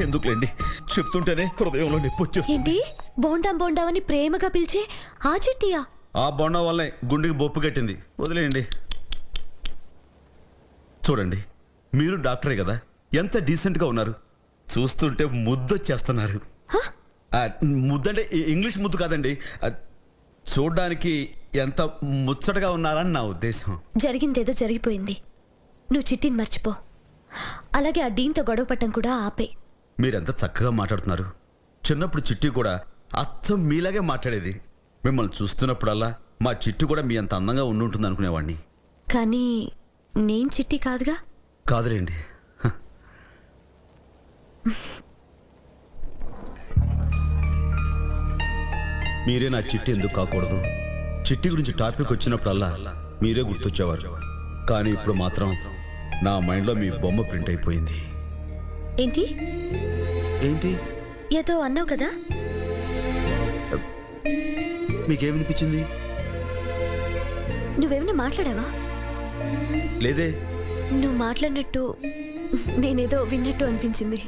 ఎందుకులేండి, చెప్తుంటేనే హృదయంలో నొప్పి వచ్చేస్తుంది. ఏంటి బోండాం బోండామని ప్రేమగా పిలిచే ఆ చిట్టియా? ఆ బొండం వల్లే గుండెకి బొప్పు కట్టింది. వదిలేయండి. చూడండి, మీరు డాక్టరే కదా, ఎంత డీసెంట్గా ఉన్నారు. చూస్తుంటే ముద్దొచ్చేస్తున్నారు. ముద్దంటే ఇంగ్లీష్ ముద్దు కాదండి, చూడ్డానికి ఎంత ముచ్చటగా ఉన్నారని నా ఉద్దేశం. జరిగిందేదో జరిగిపోయింది. నువ్వు చిట్టిని మర్చిపో. అలాగే ఆ డీన్తో గొడవ పట్టం కూడా ఆపే. మీరెంత చక్కగా మాట్లాడుతున్నారు. చిన్నప్పుడు చిట్టి కూడా అచ్చం మీలాగే మాట్లాడేది. మిమ్మల్ని చూస్తున్నప్పుడల్లా మా చిట్టి కూడా మీ అంత అందంగా ఉండుంటుంది అనుకునేవాడిని. కానీ నేను చిట్టి కాదుగా. కాదులేండి. మీరే నా చిట్టి ఎందుకు కాకూడదు? చిట్టి గురించి టాపిక్ వచ్చినప్పుడల్లా మీరే గుర్తొచ్చేవారు. కానీ ఇప్పుడు మాత్రం నా మైండ్లో మీ బొమ్మ ప్రింట్ అయిపోయింది. ఏంటి ఏంటి ఏదో అన్నావు కదా? మీకేమనిపించింది? నువ్వేమైనా మాట్లాడావా? లేదే. నువ్వు మాట్లాడినట్టు నేనేదో విన్నట్టు అనిపించింది.